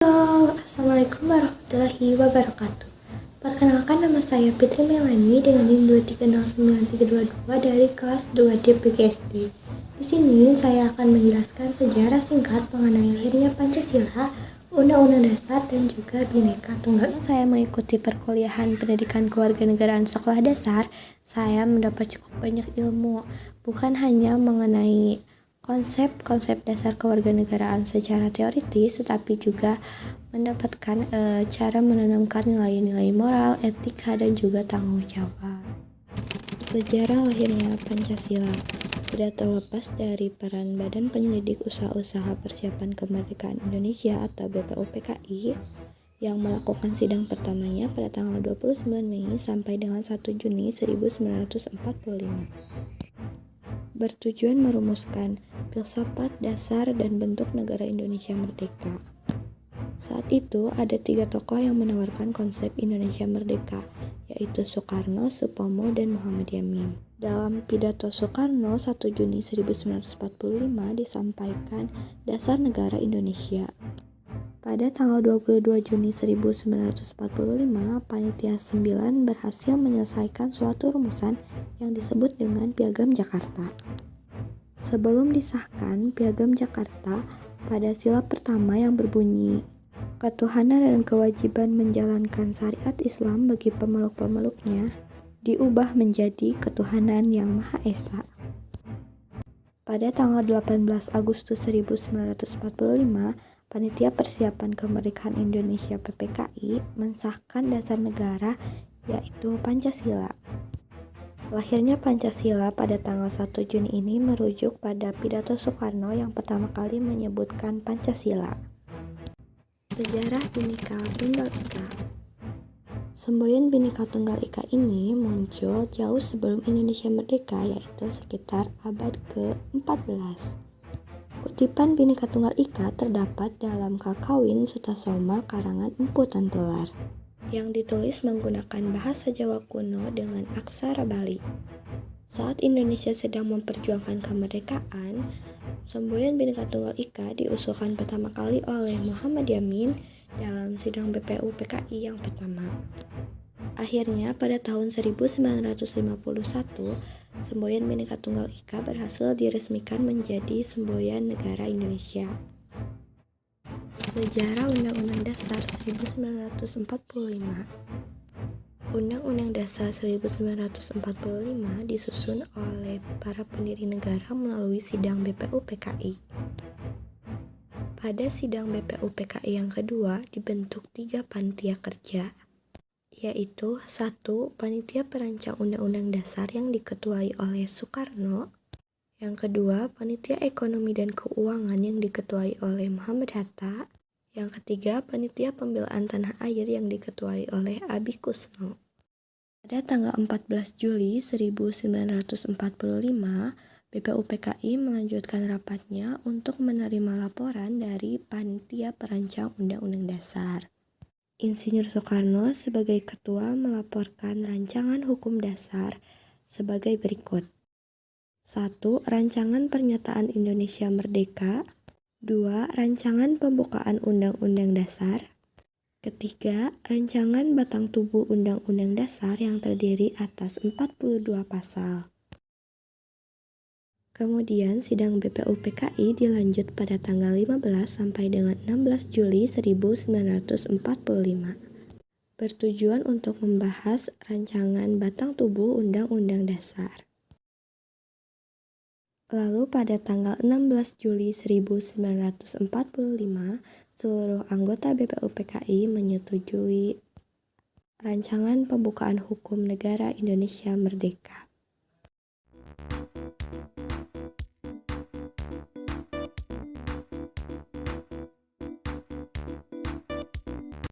Halo, Assalamualaikum warahmatullahi wabarakatuh. Perkenalkan, nama saya Fitri Melani dengan NIM 2309322 dari kelas 2D PGSD. Di sini saya akan menjelaskan sejarah singkat mengenai lahirnya Pancasila, Undang-Undang Dasar, dan juga Bhinneka Tunggal Ika. Saya mengikuti perkuliahan pendidikan kewarganegaraan sekolah dasar. Saya mendapat cukup banyak ilmu, bukan hanya mengenai konsep-konsep dasar kewarganegaraan secara teoritis, tetapi juga mendapatkan cara menanamkan nilai-nilai moral, etika, dan juga tanggung jawab. Sejarah lahirnya Pancasila tidak terlepas dari peran Badan Penyelidik Usaha-Usaha Persiapan Kemerdekaan Indonesia atau BPUPKI yang melakukan sidang pertamanya pada tanggal 29 Mei sampai dengan 1 Juni 1945. Bertujuan merumuskan filsafat dasar dan bentuk negara Indonesia merdeka. Saat itu ada 3 tokoh yang menawarkan konsep Indonesia merdeka, yaitu Soekarno, Supomo, dan Muhammad Yamin. Dalam pidato Soekarno 1 Juni 1945 disampaikan dasar negara Indonesia. Pada tanggal 22 Juni 1945, Panitia 9 berhasil menyelesaikan suatu rumusan yang disebut dengan Piagam Jakarta. Sebelum disahkan, Piagam Jakarta pada sila pertama yang berbunyi, ketuhanan dan kewajiban menjalankan syariat Islam bagi pemeluk-pemeluknya, diubah menjadi ketuhanan yang Maha Esa. Pada tanggal 18 Agustus 1945, Panitia Persiapan Kemerdekaan Indonesia PPKI mensahkan dasar negara, yaitu Pancasila. Lahirnya Pancasila pada tanggal 1 Juni ini merujuk pada pidato Soekarno yang pertama kali menyebutkan Pancasila. Sejarah Bhinneka Tunggal Ika. Semboyan Bhinneka Tunggal Ika ini muncul jauh sebelum Indonesia merdeka, yaitu sekitar abad ke-14. Kutipan Bhinneka Tunggal Ika terdapat dalam Kakawin Sutasoma karangan Empu Tantular yang ditulis menggunakan bahasa Jawa kuno dengan aksara Bali. Saat Indonesia sedang memperjuangkan kemerdekaan, semboyan Bhinneka Tunggal Ika diusulkan pertama kali oleh Muhammad Yamin dalam sidang BPUPKI yang pertama. Akhirnya pada tahun 1951, semboyan Bhinneka Tunggal Ika berhasil diresmikan menjadi semboyan negara Indonesia. Sejarah Undang-Undang Dasar 1945. Undang-Undang Dasar 1945 disusun oleh para pendiri negara melalui sidang BPUPKI. Pada sidang BPUPKI yang kedua dibentuk 3 panitia kerja, yaitu 1. Panitia Perancang Undang-Undang Dasar yang diketuai oleh Soekarno. Yang kedua, Panitia Ekonomi dan Keuangan yang diketuai oleh Muhammad Hatta. Yang ketiga, Panitia Pembelaan Tanah Air yang diketuai oleh Abi Kusno. Pada tanggal 14 Juli 1945, BPUPKI melanjutkan rapatnya untuk menerima laporan dari Panitia Perancang Undang-Undang Dasar. Insinyur Soekarno sebagai ketua melaporkan rancangan hukum dasar sebagai berikut. 1. Rancangan Pernyataan Indonesia Merdeka. 2. Rancangan Pembukaan Undang-Undang Dasar. Ketiga, Rancangan Batang Tubuh Undang-Undang Dasar yang terdiri atas 42 pasal. Kemudian sidang BPUPKI dilanjut pada tanggal 15 sampai dengan 16 Juli 1945. Bertujuan untuk membahas rancangan batang tubuh Undang-Undang Dasar. Lalu pada tanggal 16 Juli 1945, seluruh anggota BPUPKI menyetujui rancangan pembukaan hukum negara Indonesia merdeka.